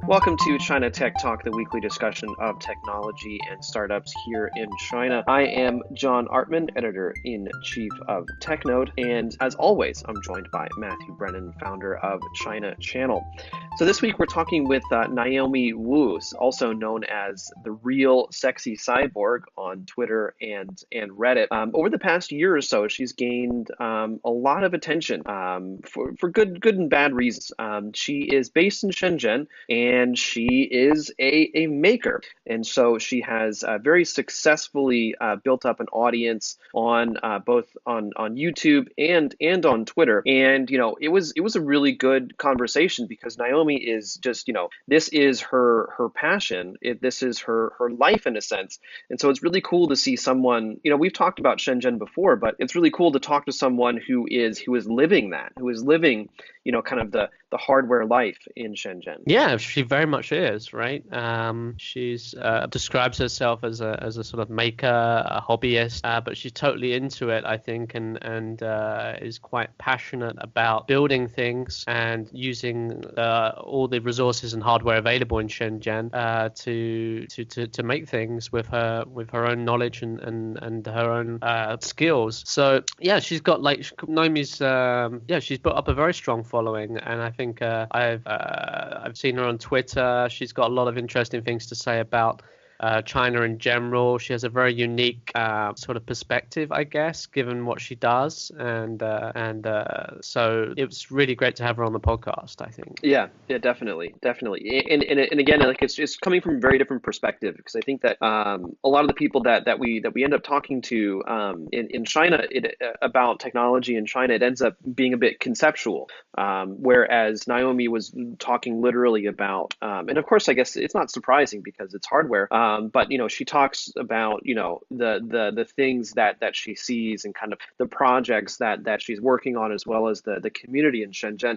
Welcome to China Tech Talk, the weekly discussion of technology and startups here in China. I am John Artman, editor-in-chief of TechNode, and as always, I'm joined by Matthew Brennan, founder of China Channel. So this week we're talking with Naomi Wu, also known as the Real Sexy Cyborg on Twitter and Reddit. Over the past year or so, she's gained a lot of attention for good and bad reasons. She is based in Shenzhen, and she is a maker. And so she has very successfully built up an audience on both on YouTube and on Twitter. And it was a really good conversation because Naomi is just this is her passion. This is her life in a sense. And so it's really cool to see someone. We've talked about Shenzhen before, but it's really cool to talk to someone who is living that, who is living kind of the hardware life in Shenzhen. Yeah, she very much is, right? She's describes herself as a sort of maker, a hobbyist, but she's totally into it, I think, and is quite passionate about building things and using all the resources and hardware available in Shenzhen to make things with her own knowledge and her own skills. So yeah, she's got Naomi's she's built up a very strong following, and I think I've seen her on Twitter. She's got a lot of interesting things to say about China in general. She has a very unique sort of perspective, I guess, given what she does, and so it was really great to have her on the podcast, I think. Yeah, definitely, and again, it's coming from a very different perspective, because I think that a lot of the people that we end up talking to in China about technology in China, it ends up being a bit conceptual, whereas Naomi was talking literally about, and of course, I guess it's not surprising because it's hardware. But she talks about the things that she sees and kind of the projects that she's working on, as well as the community in Shenzhen.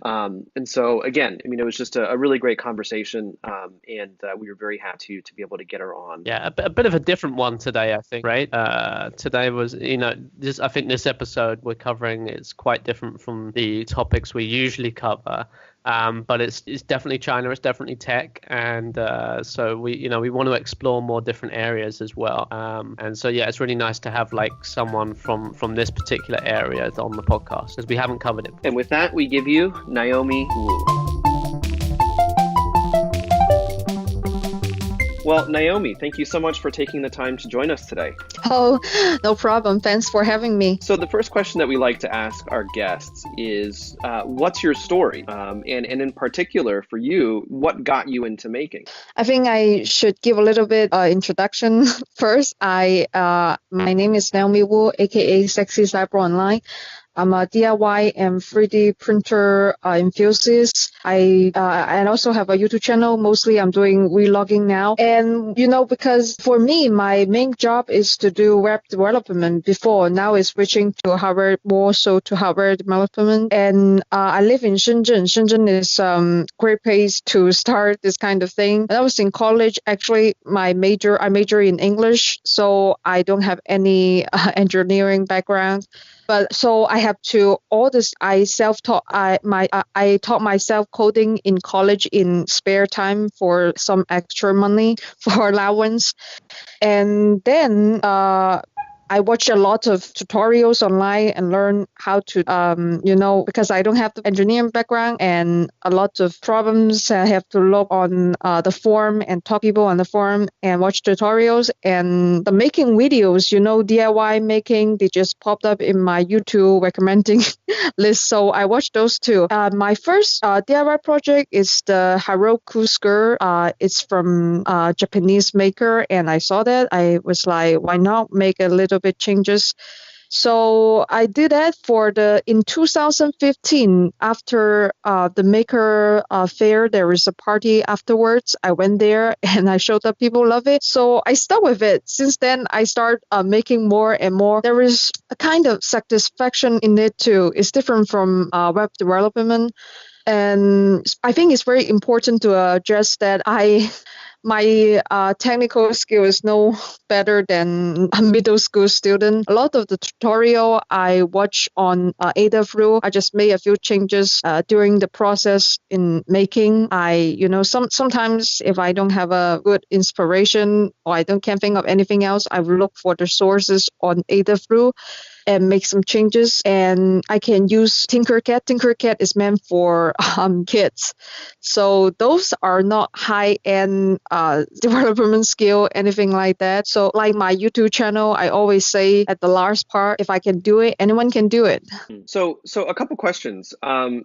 And so again, it was just a really great conversation, and we were very happy to be able to get her on. Yeah, a bit of a different one today, I think. Right? Today was I think this episode we're covering is quite different from the topics we usually cover. But it's definitely China, it's definitely tech, and so we want to explore more different areas as well. And so yeah, it's really nice to have someone from this particular area on the podcast, because we haven't covered it. And with that, we give you Naomi Wu. Well, Naomi, thank you so much for taking the time to join us today. Oh, no problem. Thanks for having me. So the first question that we like to ask our guests is, what's your story? And in particular, for you, what got you into making? I think I should give a little bit introduction first. My name is Naomi Wu, aka Sexy Cyber Online. I'm a DIY and 3D printer enthusiast. I also have a YouTube channel. Mostly I'm doing vlogging now. And, because for me, my main job is to do web development before. Now it's switching to hardware, more so to hardware development. And I live in Shenzhen. Shenzhen is a great place to start this kind of thing. When I was in college, actually, I major in English, so I don't have any engineering background. But so I have to all this. I self-taught. I taught myself coding in college in spare time for some extra money for allowance, and then I watch a lot of tutorials online and learn how to, because I don't have the engineering background, and a lot of problems I have to look on the forum and talk to people on the forum and watch tutorials. And the making videos, DIY making, they just popped up in my YouTube recommending list. So I watched those too. My first DIY project is the Heroku skirt. It's from a Japanese maker, and I saw that. I was like, why not make a little bit changes? So I did that in 2015, after the maker fair. There was a party afterwards. I went there and I showed up. People love it. So I stuck with it. Since then, I start making more and more. There is a kind of satisfaction in it too. It's different from web development. And I think it's very important to address that my technical skill is no better than a middle school student. A lot of the tutorial I watch on Adafruit, I just made a few changes during the process in making. Sometimes if I don't have a good inspiration or can't think of anything else, I will look for the sources on Adafruit and make some changes. And I can use Tinkercad. Tinkercad is meant for kids. So those are not high-end development skill, anything like that. So like my YouTube channel, I always say at the last part, if I can do it, anyone can do it. So a couple questions.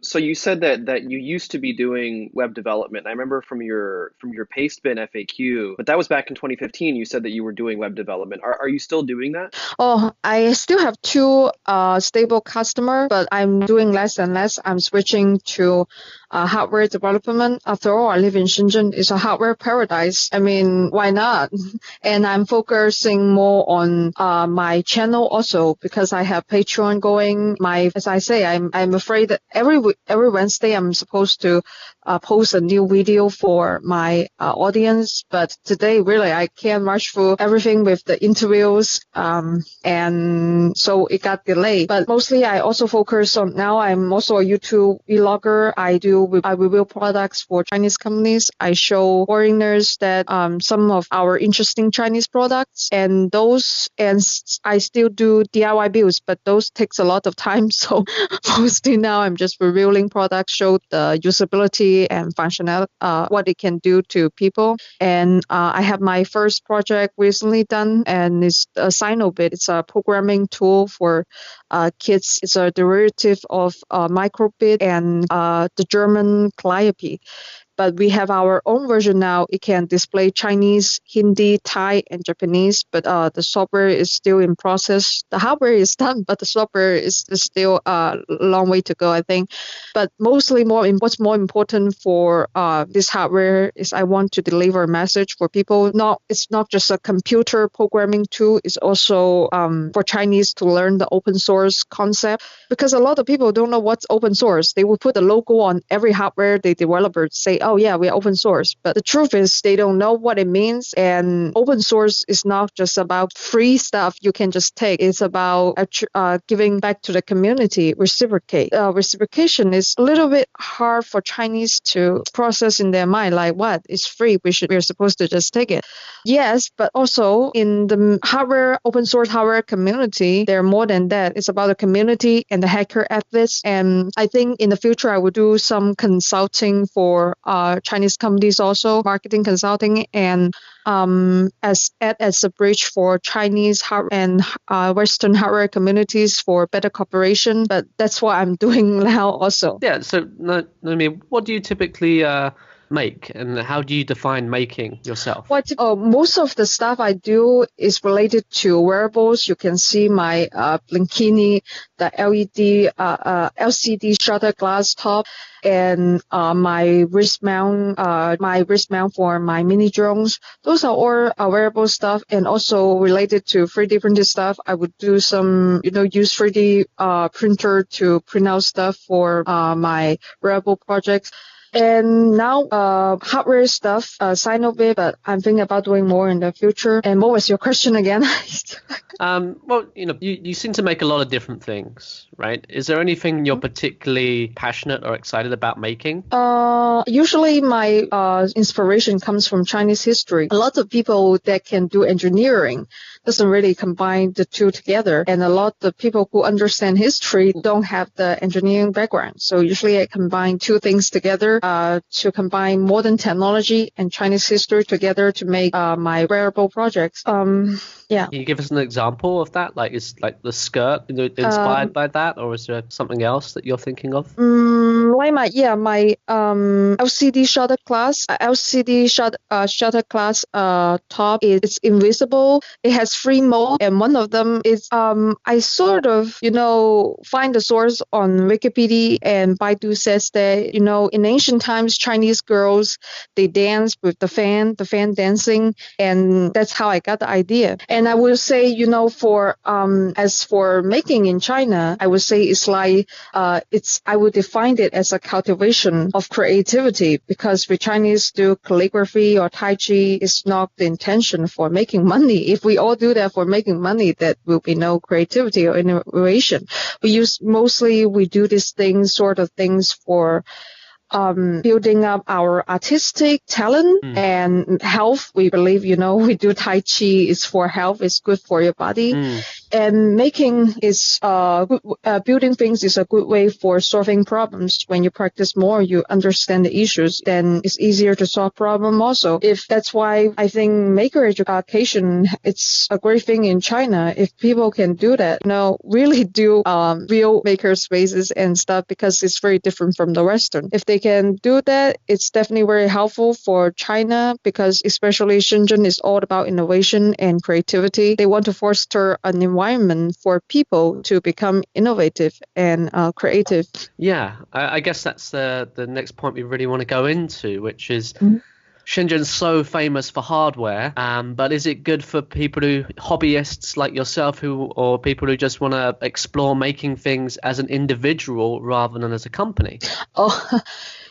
So you said that you used to be doing web development. I remember from your Pastebin FAQ, but that was back in 2015. You said that you were doing web development. Are you still doing that? Oh, I still have two stable customers, but I'm doing less and less. I'm switching to hardware development. After all, I live in Shenzhen. It's a hardware paradise. I mean, why not? And I'm focusing more on my channel also because I have Patreon going. As I say, I'm afraid that every Wednesday I'm supposed to post a new video for my audience, but today really I can't rush through everything with the interviews, and so it got delayed. But mostly I also focus on now. I'm also a YouTube vlogger. I review products for Chinese companies. I show foreigners that some of our interesting Chinese products, and I still do DIY builds, but those takes a lot of time. So mostly now I'm just reviewing products, show the usability and functionality, what it can do to people. And I have my first project recently done, and it's a Sinobit. It's a programming tool for kids. It's a derivative of microbit and the German Calliope. But we have our own version now. It can display Chinese, Hindi, Thai, and Japanese, but the software is still in process. The hardware is done, but the software is still a long way to go, I think. But mostly what's more important for this hardware is I want to deliver a message for people. It's not just a computer programming tool. It's also for Chinese to learn the open source concept, because a lot of people don't know what's open source. They will put a logo on every hardware they developers say, oh yeah, we're open source. But the truth is they don't know what it means. And open source is not just about free stuff you can just take. It's about giving back to the community, reciprocation is a little bit hard for Chinese to process in their mind, like what is free, we're supposed to just take it. Yes, but also in the open source hardware community, they're more than that. It's about the community and the hacker athletes. And I think in the future I will do some consulting for Chinese companies, also marketing consulting, and as a bridge for Chinese and Western hardware communities for better cooperation. But that's what I'm doing now also. Yeah. So, Naomi, what do you typically make, and how do you define making yourself? Most of the stuff I do is related to wearables. You can see my Blinkini, the LED LCD shutter glass top, and my wrist mount for my mini drones. Those are all wearable stuff, and also related to 3D printed stuff. I would do some, use 3D printer to print out stuff for my wearable projects. And now hardware stuff, Sinobit, but I'm thinking about doing more in the future. And what was your question again? Well, you seem to make a lot of different things, right? Is there anything you're particularly passionate or excited about making? Usually my inspiration comes from Chinese history. A lot of people that can do engineering doesn't really combine the two together. And a lot of people who understand history don't have the engineering background. So usually I combine two things together to combine modern technology and Chinese history together to make my wearable projects. Yeah. Can you give us an example of that? Like, is like the skirt inspired by that, or is there something else that you're thinking of? Like my LCD shutter glass. Shutter glass top is invisible. It has 3 modes, and one of them is I sort of find the source on Wikipedia, and Baidu says that in ancient ancient times, Chinese girls, they dance with the fan dancing, and that's how I got the idea. And I will say, for as for making in China, I would say it's like I would define it as a cultivation of creativity, because we Chinese do calligraphy or Tai Chi is not the intention for making money. If we all do that for making money, that will be no creativity or innovation. We do these sort of things for building up our artistic talent and health. We believe, we do Tai Chi is for health, it's good for your body. And making is building things is a good way for solving problems. When you practice more, you understand the issues, then it's easier to solve problem also. If that's why I think maker education, it's a great thing in China. If people can do that, really do real maker spaces and stuff, because it's very different from the Western. If they can do that, it's definitely very helpful for China, because especially Shenzhen is all about innovation and creativity. They want to foster an environment for people to become innovative and creative. Yeah, I guess that's the next point we really want to go into, which is Shenzhen's so famous for hardware, but is it good for hobbyists like yourself, or people who just want to explore making things as an individual rather than as a company?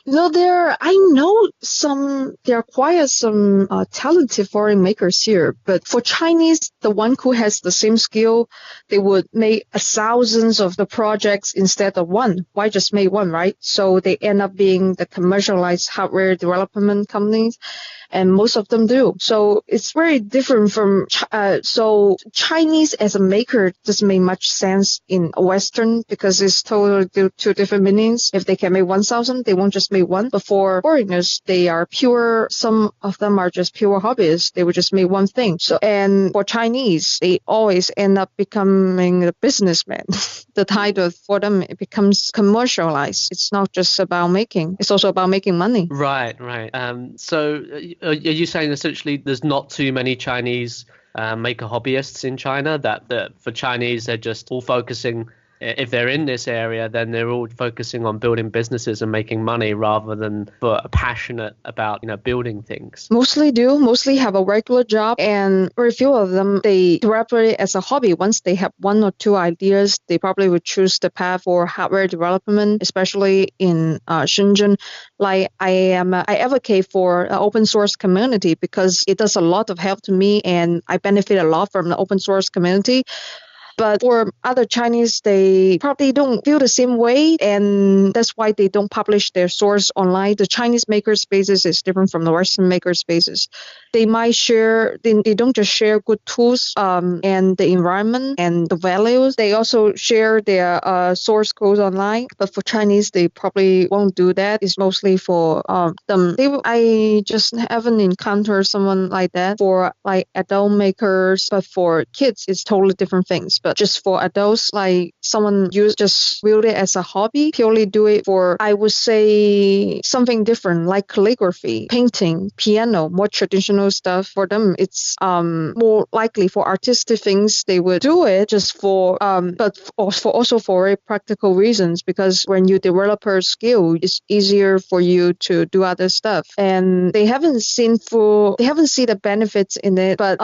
There are quite some talented foreign makers here, but for Chinese, the one who has the same skill, they would make thousands of the projects instead of one. Why just make one, right? So they end up being the commercialized hardware development companies, and most of them do. So it's very different from, so Chinese as a maker doesn't make much sense in Western, because it's totally two different meanings. If they can make 1,000, they won't just make one. But for foreigners, they are pure, some of them are just pure hobbyists. They would just make one thing. So, and for Chinese, they always end up becoming a businessman. The title for them, it becomes commercialized. It's not just about making, it's also about making money. Right. So are you saying essentially there's not too many Chinese maker hobbyists in China, that for Chinese they're just all focusing, if they're in this area, then they're all focusing on building businesses and making money rather than passionate about building things? Mostly have a regular job, and very few of them, they develop it as a hobby. Once they have one or two ideas, they probably would choose the path for hardware development, especially in Shenzhen. Like I advocate for an open source community, because it does a lot of help to me, and I benefit a lot from the open source community. But for other Chinese, they probably don't feel the same way, and that's why they don't publish their source online. The Chinese maker spaces is different from the Western maker spaces. They might share, they don't just share good tools and the environment and the values. They also share their source codes online. But for Chinese, they probably won't do that. It's mostly for them. I just haven't encountered someone like that for like adult makers, but for kids, it's totally different things. But just for adults, like someone just build it as a hobby, purely do it for, I would say, something different, like calligraphy, painting, piano, more traditional stuff. For them, it's more likely for artistic things. They would do it just for, but also for very practical reasons, because when you develop a skill, it's easier for you to do other stuff. And they haven't seen the benefits in it, but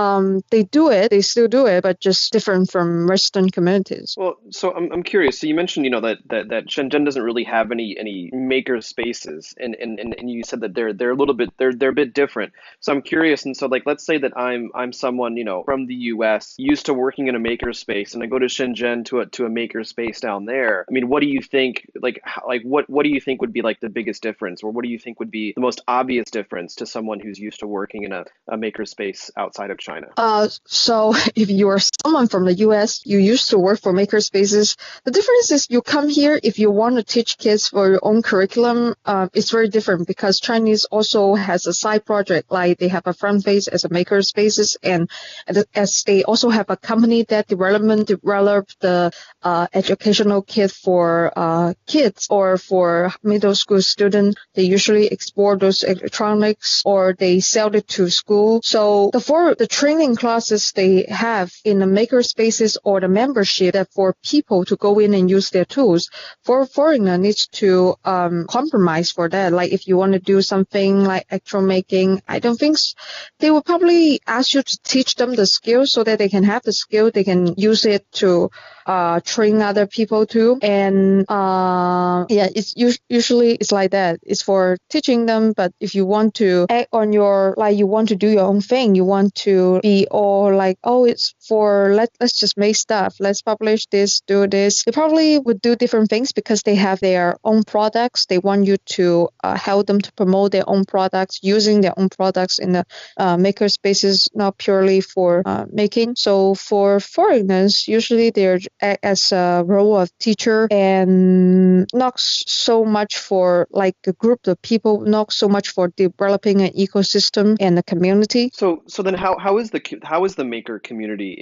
they still do it, but just different from Western communities. Well, so I'm curious. So you mentioned, that Shenzhen doesn't really have any maker spaces, and you said that they're a little bit they're a bit different. So I'm curious, and so like let's say that I'm someone from the U.S. used to working in a maker space, and I go to Shenzhen to a maker space down there. I mean, what do you think? What do you think would be like the biggest difference, or what do you think would be the most obvious difference to someone who's used to working in a maker space outside of China? So if you are someone from the U.S., you used to work for maker spaces. The difference is you come here, if you want to teach kids for your own curriculum, it's very different, because Chinese also has a side project, like they have a front face as a maker spaces, and as they also have a company that develop the educational kit for kids or for middle school students. They usually export those electronics or they sell it to school. So the training classes they have in the maker spaces or the membership that for people to go in and use their tools. For foreigner needs to compromise for that. Like if you want to do something like actual making, I don't think they will probably ask you to teach them the skill so that they can have the skill, they can use it to train other people too. And it's usually it's like that. It's for teaching them, but if you want to act on your, like you want to do your own thing, you want to be all like, oh, it's for let's just make stuff, let's publish this, do this. They probably would do different things because they have their own products. They want you to help them to promote their own products, using their own products in the maker spaces, not purely for making. So for foreigners, usually they're act as a role of teacher and not so much for like a group of people, not so much for developing an ecosystem and a community. So then how is the maker community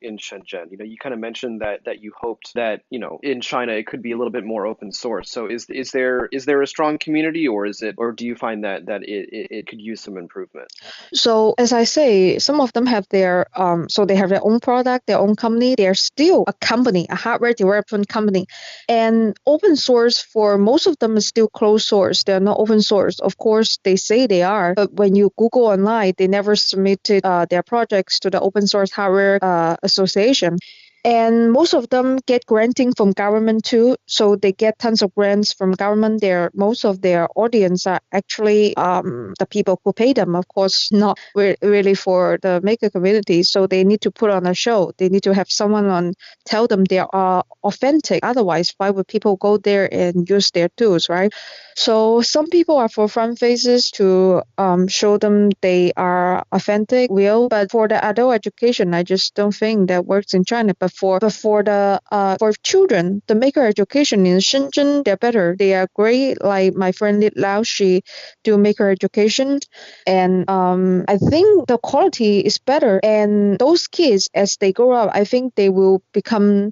in Shenzhen? You know, you kind of mentioned that you hoped that, you know, in China it could be a little bit more open source. So is there a strong community, or do you find that it could use some improvement? So as I say, some of them have their so they have their own product, their own company. They're still a company, a hardware development company. And open source for most of them is still closed source. They're not open source. Of course, they say they are, but when you Google online, they never submitted their projects to the Open Source Hardware Association. And most of them get granting from government too. So they get tons of grants from government. Most of their audience are actually the people who pay them, of course, not really for the maker community. So they need to put on a show. They need to have someone on tell them they are authentic. Otherwise, why would people go there and use their tools, right? So some people are for front faces to show them they are authentic, real. But for the adult education, I just don't think that works in China. But for children, the maker education in Shenzhen, they're better. They are great. Like my friend Li Lao, she do maker education, and I think the quality is better. And those kids, as they grow up, I think they will become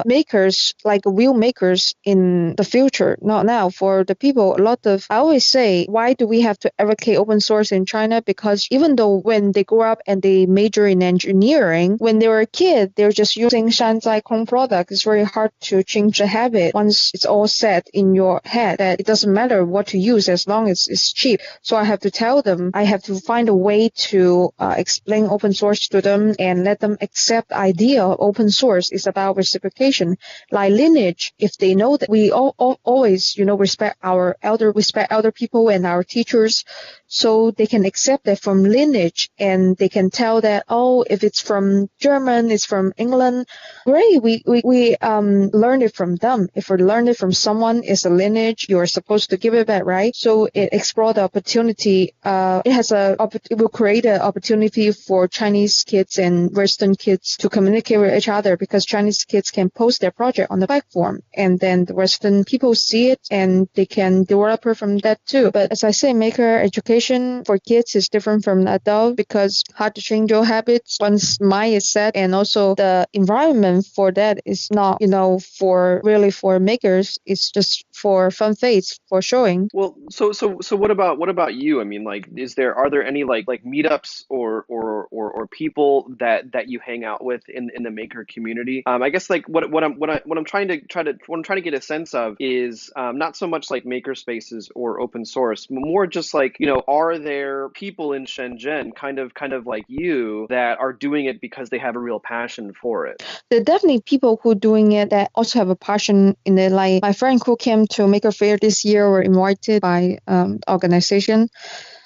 makers, like real makers in the future. Not now. For the people, I always say, why do we have to advocate open source in China? Because even though when they grow up and they major in engineering, when they were a kid, they're just using Shanzai Kong product. It's very hard to change the habit once it's all set in your head that it doesn't matter what to use as long as it's cheap. So I have to tell them, I have to find a way to explain open source to them and let them accept the idea of open source is about reciprocation. Like lineage, if they know that we always, respect elder people and our teachers, so they can accept that from lineage, and they can tell that, oh, if it's from German, it's from England, great, we learn it from them. If we learn it from someone, it's a lineage, you're supposed to give it back, right? So it explores the opportunity. It will create an opportunity for Chinese kids and Western kids to communicate with each other, because Chinese kids can post their project on the platform, and then the Western people see it and they can develop it from that too. But as I say, maker education for kids is different from adult, because hard to change your habits once mind is set, and also the environment for that is not, for makers. It's just for fun faith, for showing. Well, so what about you? I mean, like, are there any like meetups or people that you hang out with in the maker community? I guess like what I'm trying to get a sense of is not so much like maker spaces or open source, more just like, are there people in Shenzhen kind of like you that are doing it because they have a real passion for it? There are definitely people who are doing it that also have a passion in it. Like my friend who came to Maker Fair this year were invited by organization.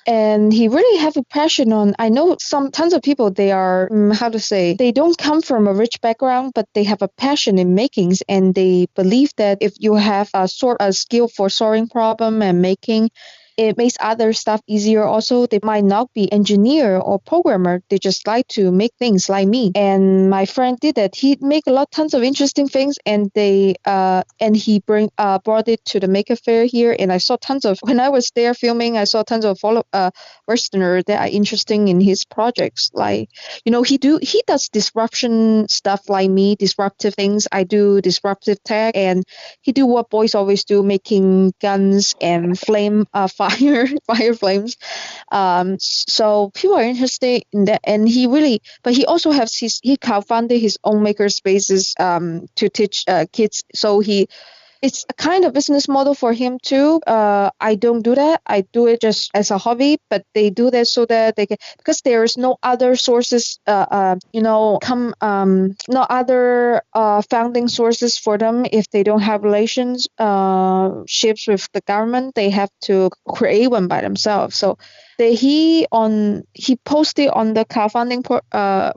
And he really have a passion on, I know tons of people, they are, they don't come from a rich background, but they have a passion in makings, and they believe that if you have a skill for solving problem and making, it makes other stuff easier. Also, they might not be engineer or programmer. They just like to make things like me. And my friend did that. He make tons of interesting things, and he brought it to the Maker Fair here. And I saw when I was there filming, I saw tons of Westerners that are interested in his projects. Like, he does disruption stuff like me, disruptive things. I do disruptive tech, and he do what boys always do, making guns and flame fire flames. So people are interested in that, and he also has he co-founded his own maker spaces to teach kids. So it's a kind of business model for him too. I don't do that. I do it just as a hobby, but they do that so that they can, because there is no other sources, no other funding sources for them. If they don't have relationships with the government, they have to create one by themselves. So he posted on the crowdfunding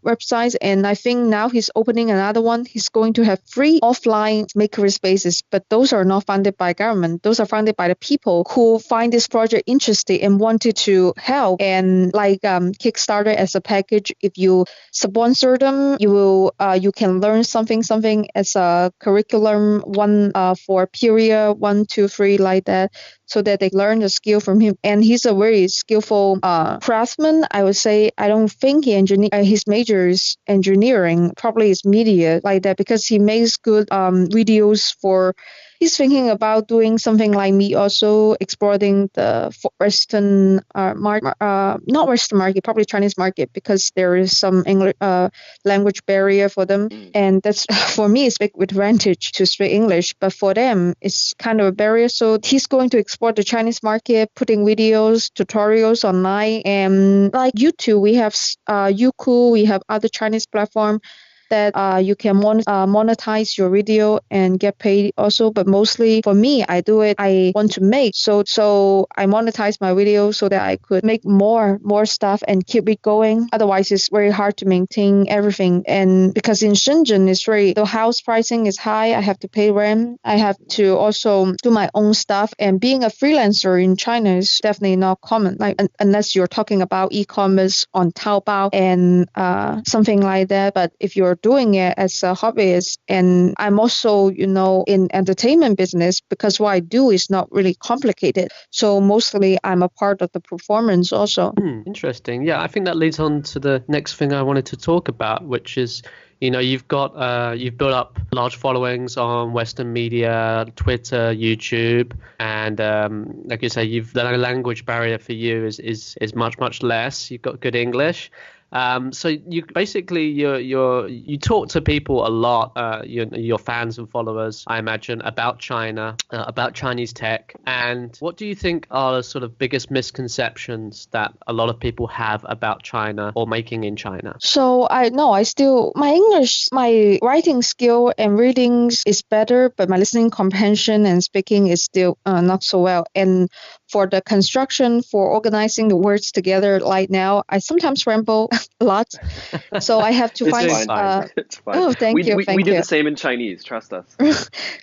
website, and I think now he's opening another one. He's going to have free offline maker spaces, but those are not funded by government. Those are funded by the people who find this project interesting and wanted to help. And like Kickstarter as a package, if you sponsor them, you can learn something as a curriculum one for period 1, 2, 3 like that, so that they learn the skill from him. And he's a very skillful craftsman, I would say. I don't think his major is engineering, probably is media like that, because he makes good videos for. He's thinking about doing something like me, also exploring the Western market, not Western market, probably Chinese market, because there is some English language barrier for them. And that's, for me, it's big advantage to speak English, but for them, it's kind of a barrier. So he's going to explore the Chinese market, putting videos, tutorials online, and like YouTube, we have Youku, we have other Chinese platform that you can monetize your video and get paid also. But mostly for me, I do it, I want to make. So I monetize my video so that I could make more stuff and keep it going. Otherwise, it's very hard to maintain everything. And because in Shenzhen, the house pricing is high. I have to pay rent. I have to also do my own stuff. And being a freelancer in China is definitely not common, like unless you're talking about e-commerce on Taobao and something like that. But if you're doing it as a hobbyist, and I'm also, in entertainment business, because what I do is not really complicated. So mostly I'm a part of the performance also. Interesting. Yeah, I think that leads on to the next thing I wanted to talk about, which is, you've built up large followings on Western media, Twitter, YouTube, and like you say, the language barrier for you is much less. You've got good English. So you basically you talk to people a lot, your fans and followers, I imagine, about China, about Chinese tech. And what do you think are the sort of biggest misconceptions that a lot of people have about China or making in China? So my English, my writing skill and readings is better, but my listening comprehension and speaking is still not so well. And for the construction, for organizing the words together, like now, I sometimes ramble a lot, so I have to find. It's fine. Oh, thank you. We do the same in Chinese. Trust us.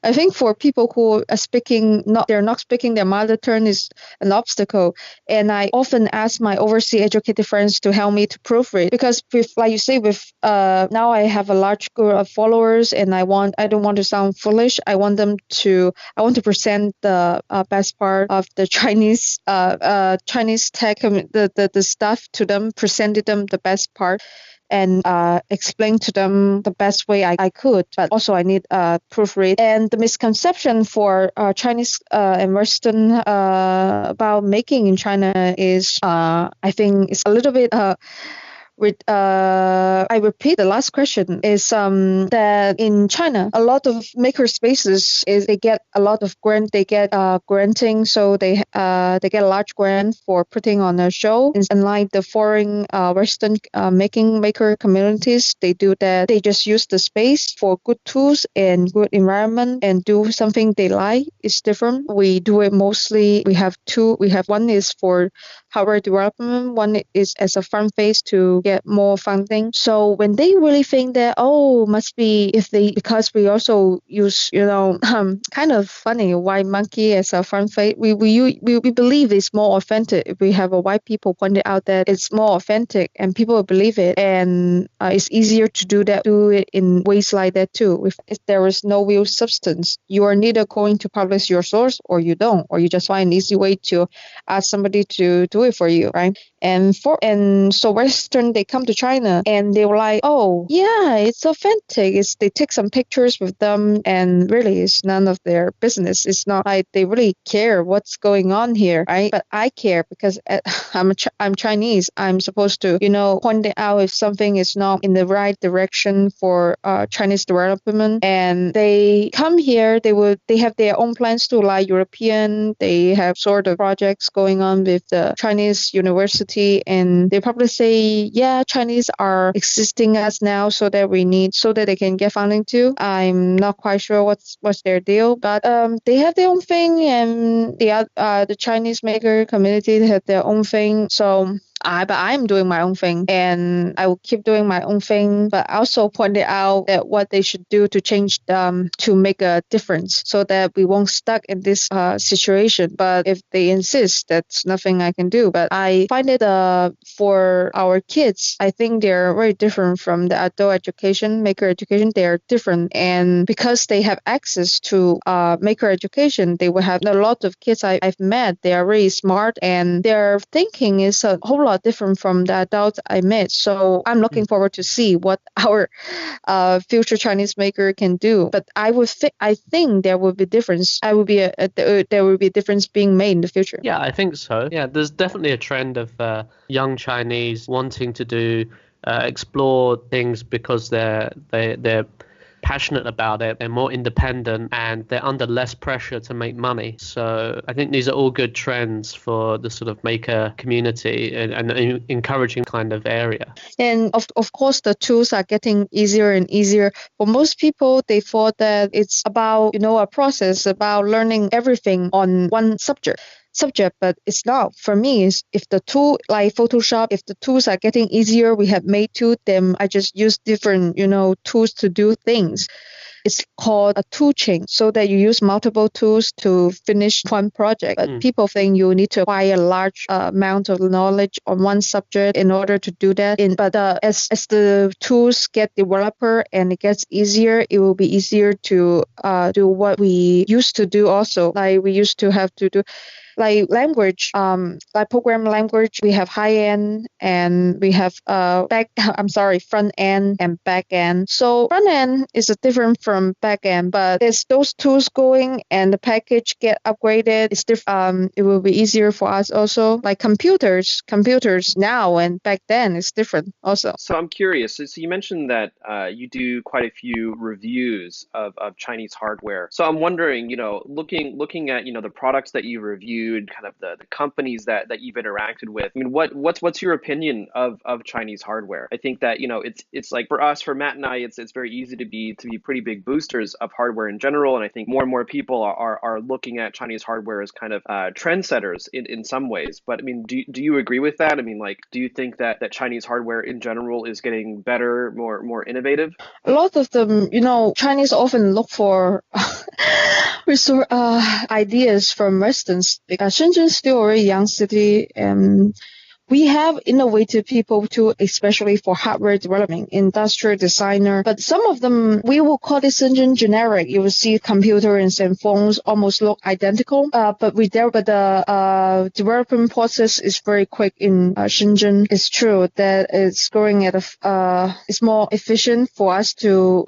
I think for people who are they're not speaking their mother tongue is an obstacle, and I often ask my overseas educated friends to help me to proofread, because like you say, now I have a large group of followers, and I don't want to sound foolish. I want to present the best part of the Chinese tech, the stuff to them, presented them the best part, and explain to them the best way I could. But also I need proofread. And the misconception for Chinese and Western about making in China is, I think, it's a little bit. I repeat the last question is that in China, a lot of maker spaces they get a lot of grant. They get granting, so they get a large grant for putting on a show. Unlike the foreign Western maker communities, they do that. They just use the space for good tools and good environment and do something they like. It's different. We do it mostly. We have two. One is for hardware development. One is as a front face to get more funding. So when they really think that, must be because we also use, kind of funny white monkey as a front face. We believe it's more authentic. If we have a white people pointed out that it's more authentic and people will believe it, and it's easier to do it in ways like that too. If there is no real substance, you are neither going to publish your source or you don't, or you just find an easy way to ask somebody to do do it for you, right? And so Western, they come to China and they were like, oh yeah, it's authentic. They take some pictures with them, and really it's none of their business. It's not like they really care what's going on here, right? But I care because I'm Chinese. I'm supposed to, point it out if something is not in the right direction for Chinese development. And they come here, they have their own plans to, like European. They have sort of projects going on with the Chinese university, and they probably say, yeah, Chinese are existing us now so that they can get funding too. I'm not quite sure what's their deal, but they have their own thing, and the Chinese maker community have their own thing. So but I'm doing my own thing, and I will keep doing my own thing. But I also pointed out that what they should do to change them to make a difference, so that we won't stuck in this situation. But if they insist, that's nothing I can do. But I find it for our kids, I think they're very different from the adult education, maker education. They're different, and because they have access to maker education, they will have a lot of kids I've met. They are really smart, and their thinking is a whole lot different from the adults I met. So I'm looking forward to see what our future Chinese maker can do. But I think there will be difference. There will be a difference being made in the future. Yeah, I think so. Yeah, there's definitely a trend of young Chinese wanting to explore things because they're passionate about it, they're more independent, and they're under less pressure to make money. So I think these are all good trends for the sort of maker community and encouraging kind of area. And of course, the tools are getting easier and easier. For most people, they thought that it's about, a process, about learning everything on one subject, but it's not. For me, if the tool like Photoshop, if the tools are getting easier, we have made to them, I just use different tools to do things. It's called a tool chain, so that you use multiple tools to finish one project. But people think you need to acquire a large amount of knowledge on one subject in order to do that. But as the tools get developer and it gets easier, it will be easier to do what we used to do also. Like we used to have to do like language, like program language, we have high end and we have front end and back end. So front end is different from back end, but as those tools going and the package get upgraded, it's different. It will be easier for us also. Like computers now and back then is different also. So I'm curious. So you mentioned that you do quite a few reviews of Chinese hardware. So I'm wondering, looking at the products that you review, kind of the companies that you've interacted with. I mean, what's your opinion of Chinese hardware? I think that it's like for Matt and I, it's very easy to be pretty big boosters of hardware in general, and I think more and more people are looking at Chinese hardware as kind of trendsetters in some ways. But I mean, do you agree with that? I mean, like, do you think that Chinese hardware in general is getting better, more innovative? A lot of them, Chinese often look for ideas from Westerns. Shenzhen is still a very young city, and we have innovative people too, especially for hardware development, industrial designer. But some of them, we will call this Shenzhen generic. You will see computers and phones almost look identical. But the development process is very quick in Shenzhen. It's true that it's growing at it's more efficient for us to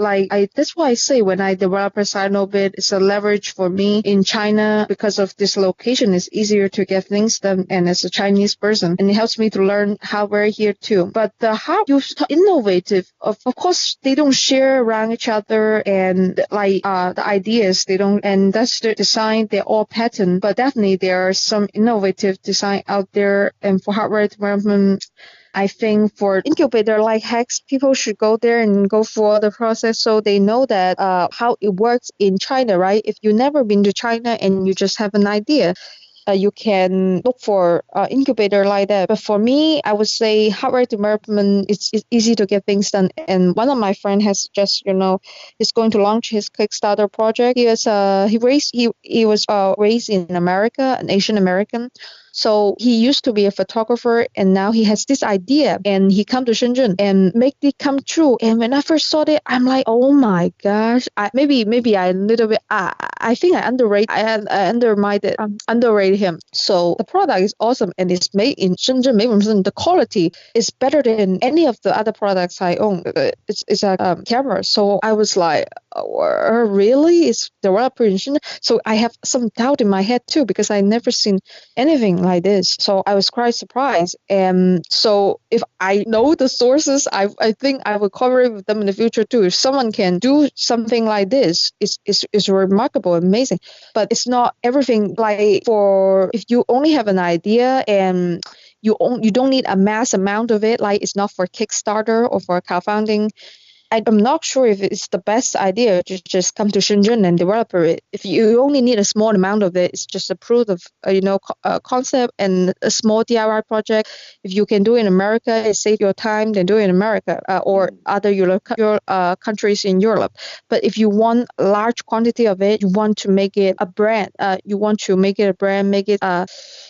that's why I say when I develop a Sinobit, it's a leverage for me in China because of this location. It's easier to get things done, and as a Chinese person, and it helps me to learn hardware here too. But how you innovative, of course, they don't share around each other, and the ideas they don't, and that's the design. They're all patent, but definitely there are some innovative design out there. And for hardware development, I think for incubator like hacks, people should go there and go through the process so they know that how it works in China, right? If you've never been to China and you just have an idea, you can look for incubator like that. But for me, I would say hardware development, it's easy to get things done. And one of my friends has just, is going to launch his Kickstarter project. He was raised in America, an Asian American. So he used to be a photographer, and now he has this idea, and he come to Shenzhen and make it come true. And when I first saw it, I'm like, oh my gosh! Maybe I a little bit. I think underrated him. So the product is awesome, and it's made in Shenzhen. Made in Shenzhen. The quality is better than any of the other products I own. It's a camera. So I was like, really? It's developed in Shenzhen? So I have some doubt in my head too, because I never seen anything like this. So I was quite surprised. And so if I know the sources, I think I will cover with them in the future too. If someone can do something like this, it's remarkable, amazing. But it's not everything. Like for if you only have an idea and you don't need a mass amount of it, like it's not for Kickstarter or for crowdfunding. I'm not sure if it's the best idea to just come to Shenzhen and develop it. If you only need a small amount of it, it's just a proof of concept and a small DIY project. If you can do it in America, it saves your time. Then do it in America or other countries in Europe. But if you want a large quantity of it, you want to make it a brand. Make it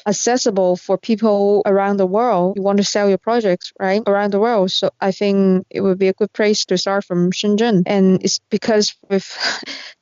accessible for people around the world. You want to sell your projects right around the world. So I think it would be a good place to start from Shenzhen. And it's because with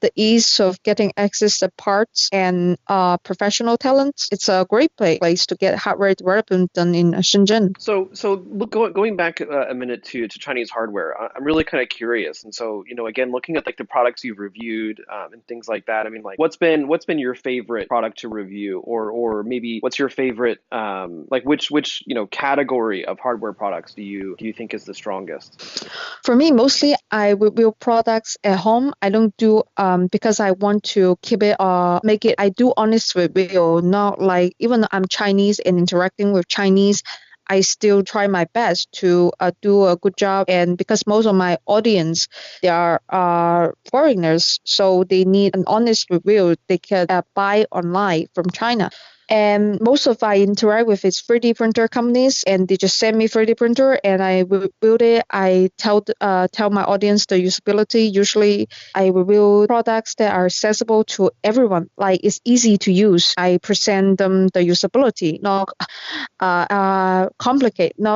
the ease of getting access to parts and professional talents, it's a great place to get hardware development done in Shenzhen. So look, going back a minute to Chinese hardware, I'm really kind of curious. And so, again, looking at like the products you've reviewed and things like that. I mean, like what's been your favorite product to review, or maybe what's your favorite like which category of hardware products do you think is the strongest? For me, mostly I review products at home. I don't do because I want to keep it make it. I do honest review, not like even though I'm Chinese and interacting with Chinese, I still try my best to do a good job. And because most of my audience, they are foreigners, so they need an honest review. They can buy online from China. And most of I interact with is 3D printer companies, and they just send me 3D printer, and I will build it. I tell my audience the usability. Usually, I review products that are accessible to everyone. Like it's easy to use. I present them the usability, not not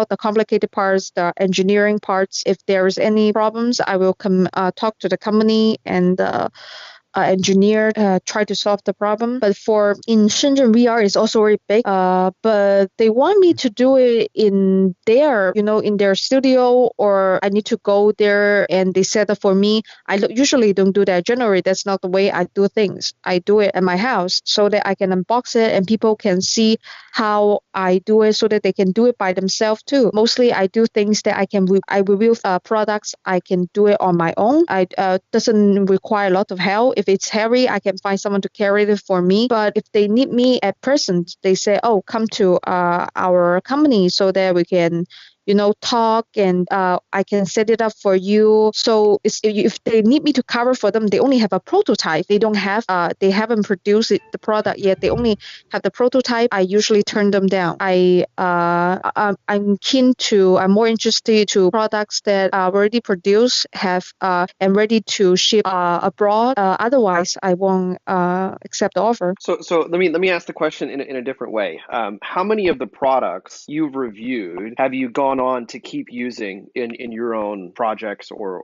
the complicated parts, the engineering parts. If there's any problems, I will come talk to the company and engineer try to solve the problem. But in Shenzhen, VR is also very big. But they want me to do it in their studio, or I need to go there and they set up for me. I usually don't do that. Generally, that's not the way I do things. I do it at my house so that I can unbox it and people can see how I do it, so that they can do it by themselves too. Mostly, I do things that I review products. I can do it on my own. I doesn't require a lot of help. If it's heavy, I can find someone to carry it for me. But if they need me at person, they say, "Oh, come to our company so that we can." Talk and I can set it up for you. So if they need me to cover for them, they only have a prototype. They haven't produced the product yet. They only have the prototype. I usually turn them down. I'm more interested to products that are already produced, and ready to ship abroad. Otherwise, I won't accept the offer. So let me ask the question in a different way. How many of the products you've reviewed have you gone on to keep using in your own projects or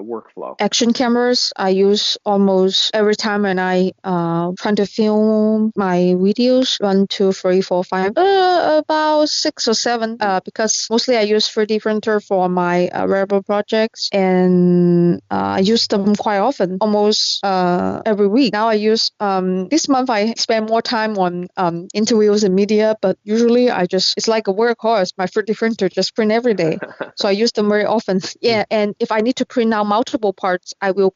workflow? Action cameras I use almost every time when I try to film my videos. 1, 2, 3, 4, 5, about 6 or 7. Because mostly I use 3D printer for my wearable projects, and I use them quite often, almost every week. Now I use this month I spend more time on interviews and media, but usually it's like a workhorse. My 3D printer just print every day. So I use them very often. Yeah, and if I need to print out multiple parts, I will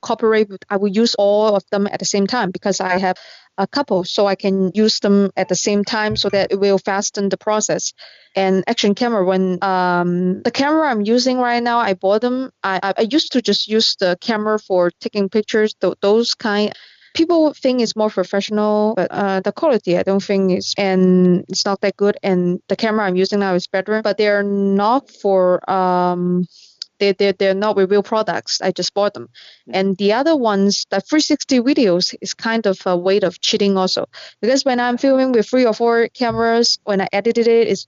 use all of them at the same time, because I have a couple, so I can use them at the same time so that it will fasten the process. And action camera, when the camera I'm using right now, I bought them. I used to just use the camera for taking pictures, those kind. People think it's more professional, but the quality I don't think it's not that good. And the camera I'm using now is better, but they're not for they're not real products. I just bought them. And the other ones, the 360 videos is kind of a way of cheating also. Because when I'm filming with 3 or 4 cameras, when I edited it, it's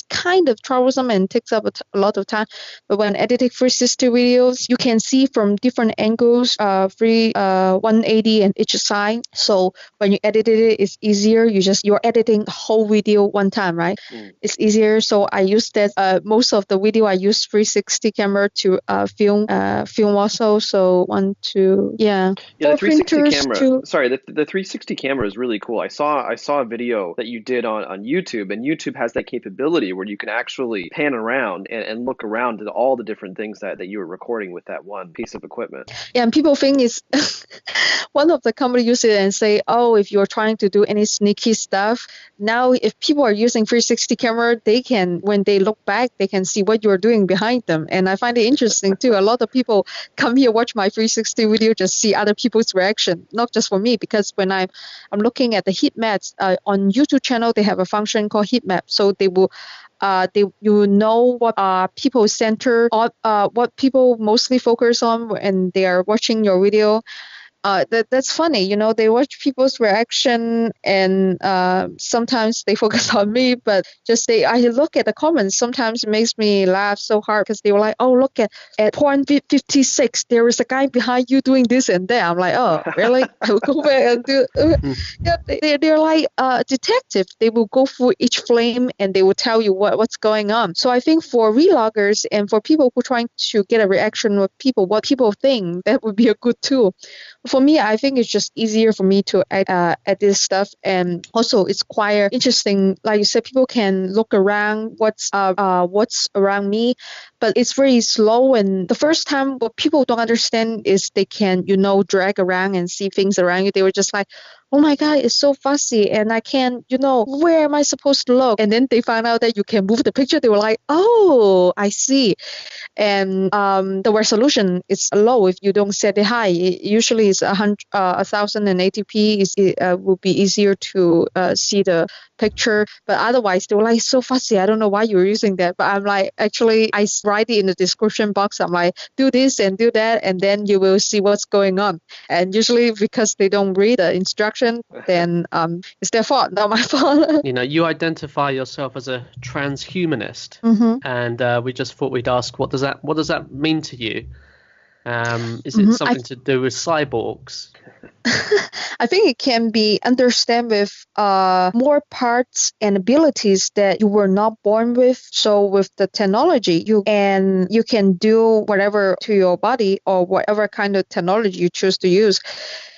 kind of troublesome and takes up a lot of time. But when editing 360 videos, you can see from different angles, 180 on each side. So when you edited it, it's easier. You're editing the whole video one time, right? It's easier. So I use that. Most of the video I use 360 camera to film also. So Yeah, the 360 camera. too. Sorry, the 360 camera is really cool. I saw a video that you did on YouTube, and YouTube has that capability where you can actually pan around and look around at all the different things that you were recording with that one piece of equipment. Yeah, and people think it's one of the company use it and say, oh, if you're trying to do any sneaky stuff, now if people are using 360 camera, they can, when they look back, they can see what you're doing behind them. And I find it interesting too. A lot of people come here, watch my 360 video, just see other people's reaction, not just for me, because when I'm looking at the heat maps on YouTube channel, they have a function called heat map. So they will you know what people center or what people mostly focus on when they are watching your video. That's funny, they watch people's reaction and sometimes they focus on me, but I look at the comments, sometimes it makes me laugh so hard because they were like, oh, look at point 56, there is a guy behind you doing this and that. I'm like, oh, really? I will go back and do yeah, they're like detective. They will go through each frame and they will tell you what's going on. So I think for vloggers and for people who are trying to get a reaction of what people think, that would be a good tool. For me, I think it's just easier for me to add this stuff, and also it's quite interesting. Like you said, people can look around what's around me, but it's very slow. And the first time, what people don't understand is they can drag around and see things around you. They were just like, oh my God, it's so fussy and I can't, where am I supposed to look? And then they find out that you can move the picture. They were like, oh, I see. And the resolution is low if you don't set it high. Usually it's 1080p. It will be easier to see the picture. But otherwise, they were like, so fussy. I don't know why you're using that. But I'm like, actually, I write it in the description box. I'm like, do this and do that, and then you will see what's going on. And usually because they don't read the instruction, then it's their fault, not my fault. You identify yourself as a transhumanist, and we just thought we'd ask, what does that mean to you? Is it something to do with cyborgs? I think it can be understand with more parts and abilities that you were not born with. So with the technology, you can do whatever to your body or whatever kind of technology you choose to use.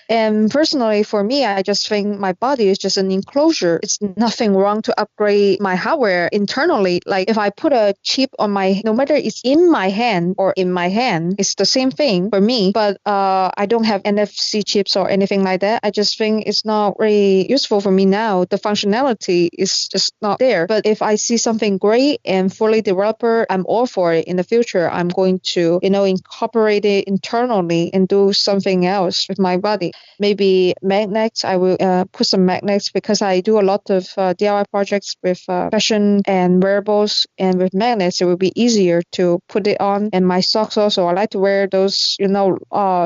And personally, for me, I just think my body is just an enclosure. It's nothing wrong to upgrade my hardware internally. Like if I put a chip on no matter it's in my hand or in my hand, it's the same thing for me. But I don't have NFC chips or anything like that. I just think it's not really useful for me now. The functionality is just not there. But if I see something great and fully developed, I'm all for it. In the future, I'm going to, incorporate it internally and do something else with my body. Maybe magnets. I will put some magnets because I do a lot of DIY projects with fashion and wearables, and with magnets it will be easier to put it on. And my socks also, I like to wear those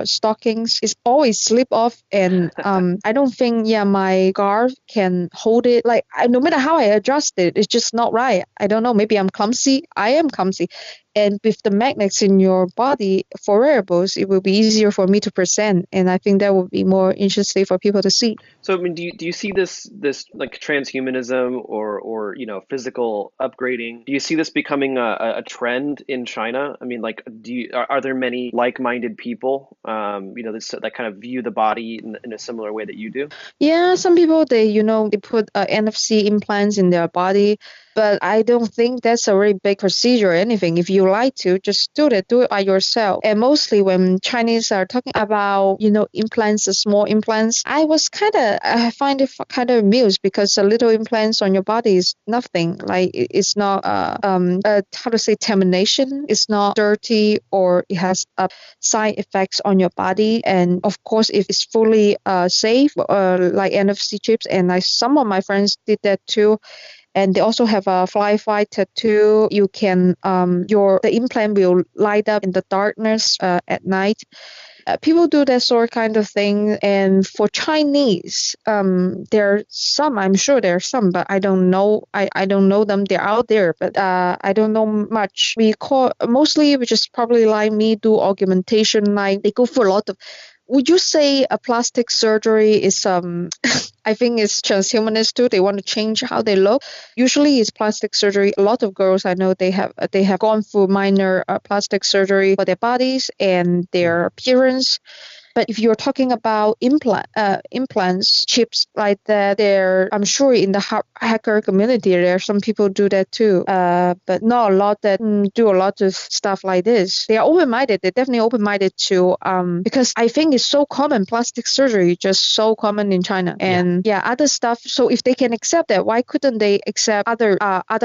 stockings. It's always slip off, and I don't think my scarf can hold it. Like no matter how I adjust it, it's just not right. I don't know, maybe I'm clumsy. I am clumsy. And with the magnets in your body for wearables, it will be easier for me to present. And I think that would be more interesting for people to see. So, I mean, do you see this like transhumanism or physical upgrading? Do you see this becoming a trend in China? I mean, like, are there many like-minded people, that kind of view the body in a similar way that you do? Yeah, some people they put NFC implants in their body. But I don't think that's a very big procedure or anything. If you like to, just do it by yourself. And mostly when Chinese are talking about, implants, the small implants, I find it kind of amused because a little implants on your body is nothing. Like it's not, termination. It's not dirty or it has side effects on your body. And of course, if it's fully safe, like NFC chips, and some of my friends did that too. And they also have a fly tattoo. You can the implant will light up in the darkness at night. People do that sort of kind of thing. And for Chinese, there are some, I'm sure there are some, but I don't know. I don't know them. They're out there, but I don't know much. Mostly, which is probably like me, do augmentation. Like they go for a lot of. Would you say a plastic surgery is I think it's transhumanist too. They want to change how they look. Usually it's plastic surgery. A lot of girls I know they have gone through minor plastic surgery for their bodies and their appearance. But if you're talking about implants, chips like that, I'm sure in the hacker community, there are some people do that too. But not a lot that do a lot of stuff like this. They are open-minded. They're definitely open-minded to, because I think it's so common, plastic surgery, just so common in China. And other stuff. So if they can accept that, why couldn't they accept other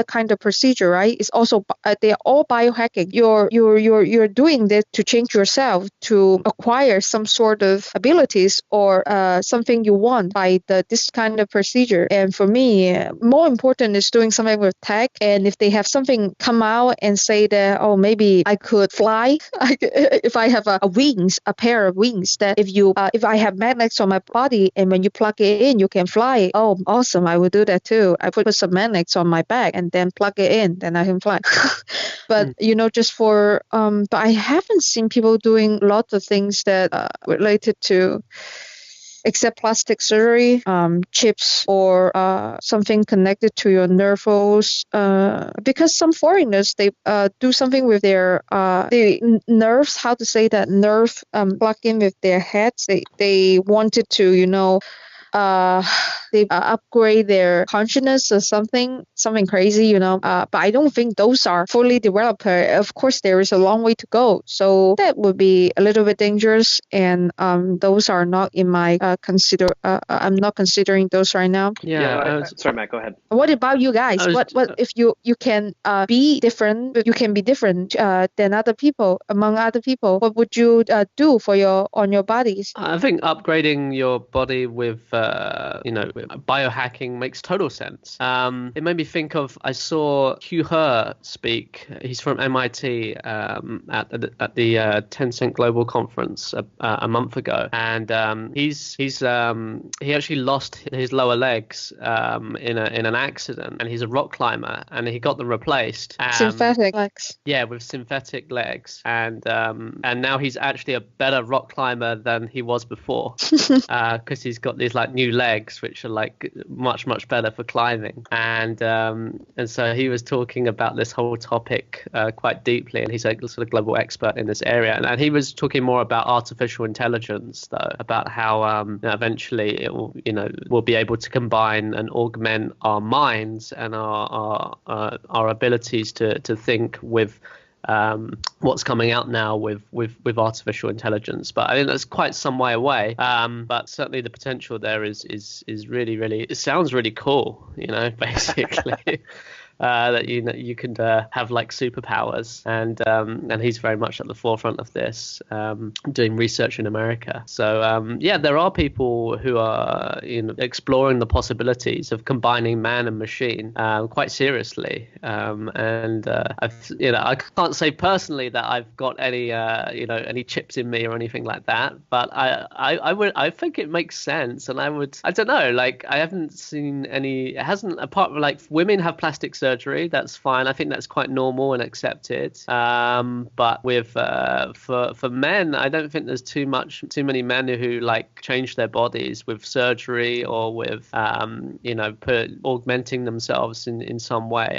kind of procedure, right? It's also, they're all biohacking. You're doing this to change yourself, to acquire some sort of abilities or something you want by this kind of procedure. And for me, more important is doing something with tech. And if they have something come out and say that, oh, maybe I could fly, if I have a pair of wings, that if I have magnets on my body and when you plug it in, you can fly. Oh, awesome. I would do that too. I put some magnets on my back and then plug it in, then I can fly. But, just for, but I haven't seen people doing lots of things that related to except plastic surgery, chips, or something connected to your nerves. Because some foreigners, they do something with their nerves, how to say that, nerve plug in with their heads. They wanted to, they upgrade their consciousness or something crazy, but I don't think those are fully developed. Of course, there is a long way to go, so that would be a little bit dangerous, and those are not in my I'm not considering those right now. Sorry, Matt, go ahead. What about you guys? What if you can be different? You can be different than other people, among other people. What would you do on your bodies? I think upgrading your body with biohacking makes total sense. It made me think of, I saw Hugh He speak. He's from MIT at the Tencent Global Conference a month ago, and he actually lost his lower legs in an accident, and he's a rock climber, and he got them replaced. Synthetic legs. Yeah, with synthetic legs, and now he's actually a better rock climber than he was before, because he's got these like new legs which are like much better for climbing, and so he was talking about this whole topic quite deeply, and he's a sort of global expert in this area, and he was talking more about artificial intelligence, though, about how eventually it will, we'll be able to combine and augment our minds and our abilities to think with what's coming out now with artificial intelligence. But I think that's quite some way away. But certainly the potential there is really, really, it sounds really cool, basically. That you can have like superpowers, and he's very much at the forefront of this, doing research in America. So there are people who are exploring the possibilities of combining man and machine quite seriously. I can't say personally that I've got any chips in me or anything like that, but I think it makes sense, and I don't know, like I haven't seen any. It hasn't, apart from like women have plastic surgery. That's fine. I think that's quite normal and accepted. But with for men, I don't think there's too many men who like change their bodies with surgery or with augmenting themselves in some way.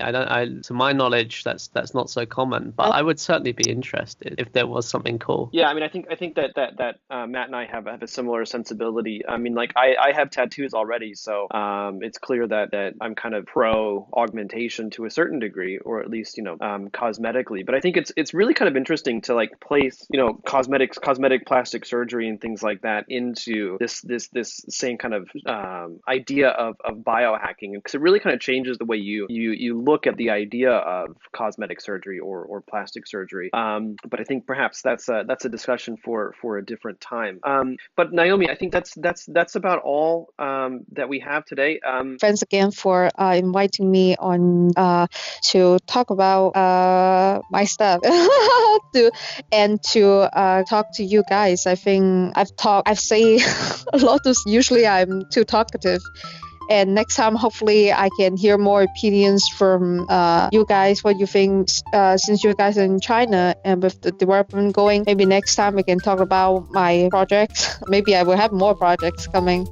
To my knowledge, that's not so common. But I would certainly be interested if there was something cool. Yeah, I mean, I think that Matt and I have a similar sensibility. I mean, like I have tattoos already, so it's clear that I'm kind of pro augmentation discussion to a certain degree, or at least, cosmetically. But I think it's really kind of interesting to like place, cosmetic plastic surgery and things like that into this same kind of idea of biohacking, because it really kind of changes the way you look at the idea of cosmetic surgery or plastic surgery. But I think perhaps that's a discussion for a different time. But Naomi, I think that's about all that we have today. Thanks again for inviting me on to talk about my stuff to talk to you guys. I think I've say a lot. Usually I'm too talkative. And next time, hopefully, I can hear more opinions from you guys, what you think, since you guys are in China and with the development going. Maybe next time we can talk about my projects. Maybe I will have more projects coming.